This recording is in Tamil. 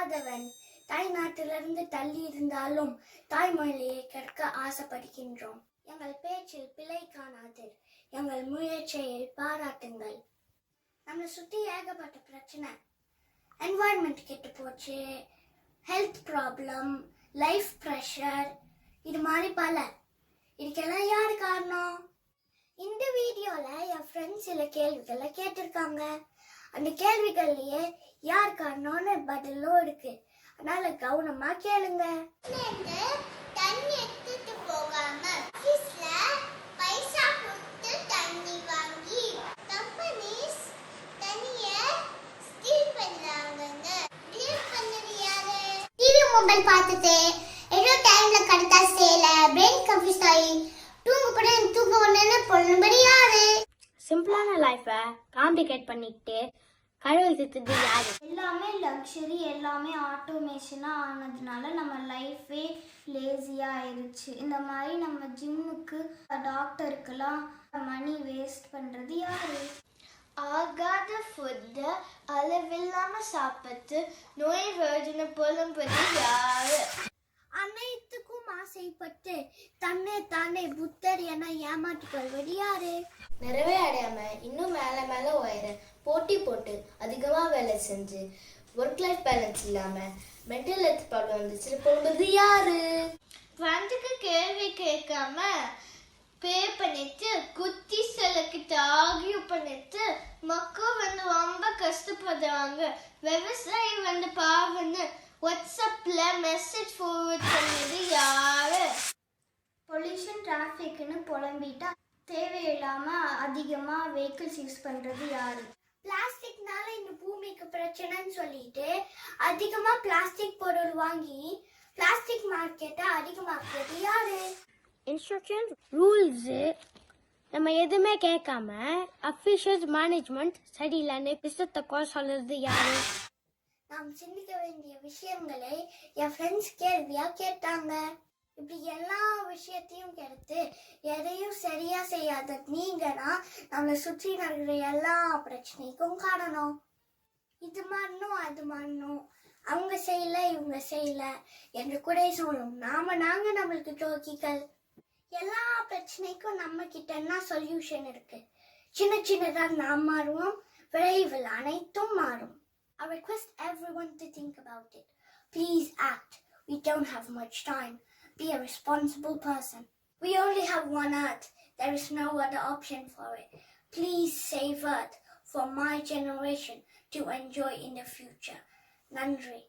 படிக்காதவன் தாய்நாட்டிலிருந்து தள்ளி இருந்தாலும் தாய்மொழியை கற்க ஆசைப்படுகின்றோம். எங்கள் பேச்சில் பிழை காணாதீர், எங்கள் முயற்சியை பாராட்டுங்கள். நம்மளை சுற்றி ஏகப்பட்ட பிரச்சனை, என்வாயன்மெண்ட் கெட்டு போச்சு, ஹெல்த் ப்ராப்ளம், லைஃப் ப்ரெஷர், இது மாதிரி பல. இதுக்கெல்லாம் யாரு காரணம்? இந்த வீடியோல என் ஃப்ரெண்ட்ஸ் சில கேள்விகளை கேட்டிருக்காங்க. அந்த கேள்விகள்லயே யார் காரணம்னு பதிலும் இருக்கு. அதனால கவனமா கேளுங்க. தண்ணி எடுத்துட்டு போகாம ஆபீஸ்ல பைசா கொடுத்து தண்ணி வாங்கி கம்பெனிஸ் தண்ணிய ஸ்டீல் பண்றாங்கங்க. ஸ்டீல் பண்ணது யாரு? டிவி மொபைல் பார்த்துட்டு ஏதோ டைம்ல கரெக்டா சேல பிரெயின் கன்ஃபியூஸ் ஆகி தூங்க உடனே பொண்ணுபடி யாரு? சிம்பிளான லைஃபை காம்ப்ளிகேட் பண்ணிக்கிட்டு கடவுள் திட்டது யாரு? எல்லாமே லக்ஸரி, எல்லாமே ஆட்டோமேஷனாக ஆனதுனால நம்ம லைஃபே லேசியாக ஆயிடுச்சு. இந்த மாதிரி நம்ம ஜிம்முக்கு டாக்டருக்கெல்லாம் மணி வேஸ்ட் பண்ணுறது யாரு? ஆகாத ஃபுட்டு அளவில்லாம சாப்பிட்டு நோய் வருதுன்னு புலம்புறது யாரு? அனைத்துக்கும் ஆசைப்பட்டு தன்னை தானே புத்தர் என ஏமாற்றிக் கொள்வது யாரு? நிறைவே அடையாம இன்னும் மேல மேல உயர போட்டி போட்டு அதிகமா வேலை செஞ்சு ஒர்க் லைஃப் பேலன்ஸ் இல்லாம மென்டல் ஹெல்த் ப்ராப்ளம் வந்துச்சு போகுது யாரு? ஃப்ரெண்டுக்கு கேள்வி கேட்காம பே பண்ணிட்டு குத்தி செலக்கிட்டு ஆகிய பண்ணிட்டு மக்கள் வந்து ரொம்ப கஷ்டப்படுறாங்க. விவசாயி வந்து பாவன்னு வாட்ஸ்அப்ல மெசேஜ் ஃபார்வர்ட் பண்ணது யாரு? பொல்யூஷன் டிராஃபிக்னு புலம்பிட்டா தேவையில்லாமல் அதிகமாக வெஹிக்கிள்ஸ் யூஸ் பண்ணுறது யாரு? பிளாஸ்டிக்னால இந்த பூமிக்கு பிரச்சனைன்னு சொல்லிட்டு அதிகமா பிளாஸ்டிக் பொருள் வாங்கி பிளாஸ்டிக் மார்க்கெட்டை அதிகமாக்குறது யாரு? இன்ஸ்ட்ரக்ஷன் ரூல்ஸ் நம்ம எதுவுமே கேட்காம அஃபிஷியல்ஸ் மேனேஜ்மெண்ட் சரியில்லைன்னு பிசத்தை குறை சொல்றது யாரு? நாம் சிந்திக்க வேண்டிய விஷயங்களை என் ஃப்ரெண்ட்ஸ் கேள்வியா கேட்டாங்க. இப்படி எல்லா விஷயத்தையும் கெடுத்து எதையும் சரியா செய்யாத நீங்க தான் நம்மளை சுற்றி நடக்கிற எல்லா பிரச்சனைக்கும் காரணம். இது மாறணும் அது மாறணும், அவங்க செய்யல இவங்க செய்யல என்று குறை சொல்லும் நாங்க நம்மளுக்கு துரோகிகள். எல்லா பிரச்சனைக்கும் நம்ம கிட்ட என்ன சொல்யூஷன் இருக்கு? சின்னதா நாம் மாறுவோம், விரைவில் அனைத்தும் மாறும். I request everyone to think about it. Please act. We don't have much time. Be a responsible person. We only have one Earth. There is no other option for it. Please save Earth for my generation to enjoy in the future. Nandri.